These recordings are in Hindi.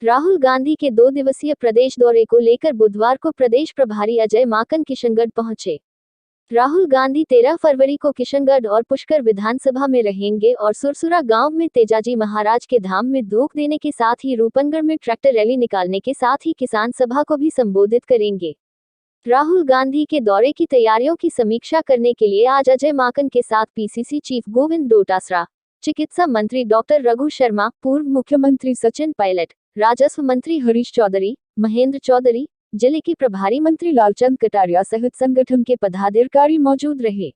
राहुल गांधी के 2 दिवसीय प्रदेश दौरे को लेकर बुधवार को प्रदेश प्रभारी अजय माकन किशनगढ़ पहुंचे। राहुल गांधी 13 फरवरी को किशनगढ़ और पुष्कर विधानसभा में रहेंगे और सुरसुरा गांव में तेजाजी महाराज के धाम में धूप देने के साथ ही रूपनगढ़ में ट्रैक्टर रैली निकालने के साथ ही किसान सभा को भी संबोधित करेंगे। राहुल गांधी के दौरे की तैयारियों की समीक्षा करने के लिए आज अजय माकन के साथ पीसीसी चीफ गोविंद डोटासरा, चिकित्सा मंत्री डॉक्टर रघु शर्मा, पूर्व मुख्यमंत्री सचिन पायलट, राजस्व मंत्री हरीश चौधरी, महेंद्र चौधरी, जिले के प्रभारी मंत्री लालचंद कटारिया सहित संगठन के पदाधिकारी मौजूद रहे।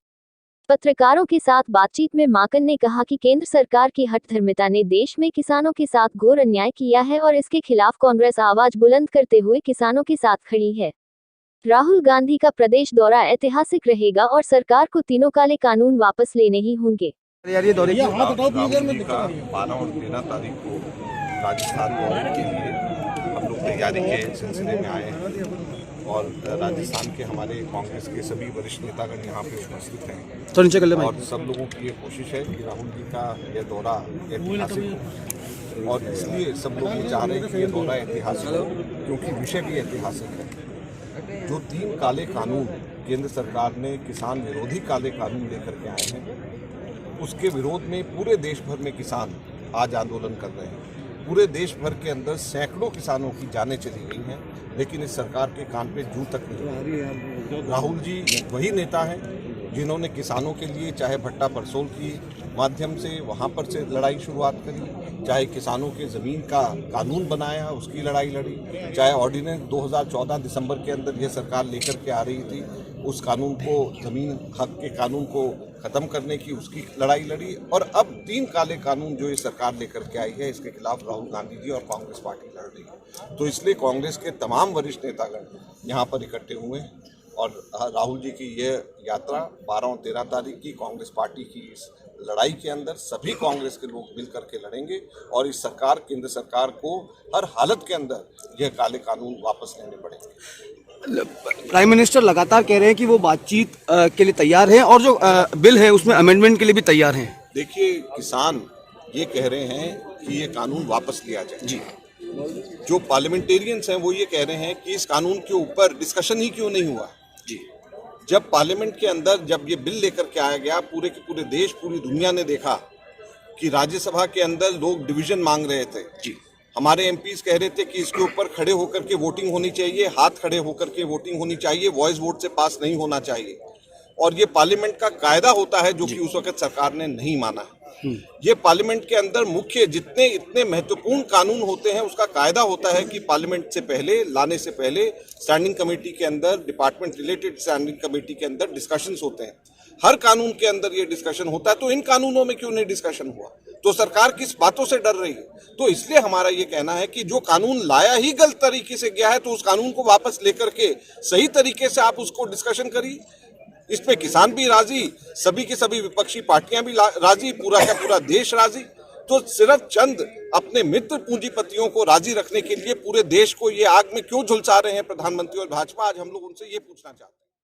पत्रकारों के साथ बातचीत में माकन ने कहा कि केंद्र सरकार की हठधर्मिता ने देश में किसानों के साथ घोर अन्याय किया है और इसके खिलाफ कांग्रेस आवाज बुलंद करते हुए किसानों के साथ खड़ी है। राहुल गांधी का प्रदेश दौरा ऐतिहासिक रहेगा और सरकार को तीनों काले कानून वापस लेने ही होंगे। यार ये दौरे राहुल जी का 12 और 13 तारीख को राजस्थान दौरे के लिए हम लोग तैयारी के सिलसिले में आए हैं और राजस्थान के हमारे कांग्रेस के सभी वरिष्ठ नेतागण यहाँ पे उपस्थित हैं और सब लोगों की ये कोशिश है कि राहुल जी का यह दौरा ऐतिहासिक हो और इसलिए सब लोग ये चाह रहे हैं कि ये दौरा ऐतिहासिक हो क्योंकि विषय भी ऐतिहासिक है। जो 3 काले कानून केंद्र सरकार ने किसान विरोधी काले कानून लेकर के आए हैं उसके विरोध में पूरे देश भर में किसान आज आंदोलन कर रहे हैं। पूरे देश भर के अंदर सैकड़ों किसानों की जानें चली गई हैं लेकिन इस सरकार के कान पे जूं तक नहीं। राहुल जी वही नेता हैं जिन्होंने किसानों के लिए चाहे भट्टा परसोल की माध्यम से वहाँ पर से लड़ाई शुरुआत करी, चाहे किसानों के ज़मीन का कानून बनाया उसकी लड़ाई लड़ी, चाहे ऑर्डिनेंस 2014 दिसंबर के अंदर यह सरकार लेकर के आ रही थी उस कानून को ज़मीन हक के कानून को ख़त्म करने की उसकी लड़ाई लड़ी और अब 3 काले कानून जो ये सरकार लेकर के आई है इसके खिलाफ राहुल गांधी जी और कांग्रेस पार्टी लड़ रही है। तो इसलिए कांग्रेस के तमाम वरिष्ठ नेतागण यहाँ पर इकट्ठे हुए हैं और राहुल जी की यह यात्रा 12 और 13 तारीख की कांग्रेस पार्टी की इस लड़ाई के अंदर सभी कांग्रेस के लोग मिल करके लड़ेंगे और इस सरकार केंद्र सरकार को हर हालत के अंदर यह काले कानून वापस लेने पड़ेंगे। प्राइम मिनिस्टर लगातार कह रहे हैं कि वो बातचीत के लिए तैयार हैं और जो बिल है उसमें अमेंडमेंट के लिए भी तैयार हैं। देखिए किसान ये कह रहे हैं कि ये कानून वापस लिया जाए जी। जो पार्लियामेंटेरियंस हैं वो ये कह रहे हैं कि इस कानून के ऊपर डिस्कशन ही क्यों नहीं हुआ जी। जब पार्लियामेंट के अंदर जब ये बिल लेकर के आया गया पूरे के पूरे देश पूरी दुनिया ने देखा कि राज्यसभा के अंदर लोग डिवीजन मांग रहे थे जी। हमारे एमपीज कह रहे थे कि इसके ऊपर खड़े होकर के वोटिंग होनी चाहिए, हाथ खड़े होकर के वोटिंग होनी चाहिए, वॉइस वोट से पास नहीं होना चाहिए और ये पार्लियामेंट का कायदा होता है जो कि उस वक्त सरकार ने नहीं माना है। ये पार्लियामेंट के अंदर मुख्य जितने इतने महत्वपूर्ण कानून होते हैं उसका कायदा होता है कि पार्लियामेंट से पहले लाने से पहले स्टैंडिंग कमेटी के अंदर डिपार्टमेंट रिलेटेड स्टैंडिंग कमेटी के अंदर डिस्कशंस होते हैं। हर कानून के अंदर ये डिस्कशन होता है तो इन कानूनों में क्यों नहीं डिस्कशन हुआ? तो सरकार किस बातों से डर रही है? तो इसलिए हमारा ये कहना है कि जो कानून लाया ही गलत तरीके से गया है तो उस कानून को वापस लेकर के सही तरीके से आप उसको डिस्कशन करिए। इस पे किसान भी राजी, सभी की सभी विपक्षी पार्टियां भी राजी, पूरा का पूरा देश राजी। तो सिर्फ चंद अपने मित्र पूंजीपतियों को राजी रखने के लिए पूरे देश को ये आग में क्यों झुलसा रहे हैं प्रधानमंत्री और भाजपा? आज हम लोग उनसे ये पूछना चाहते हैं।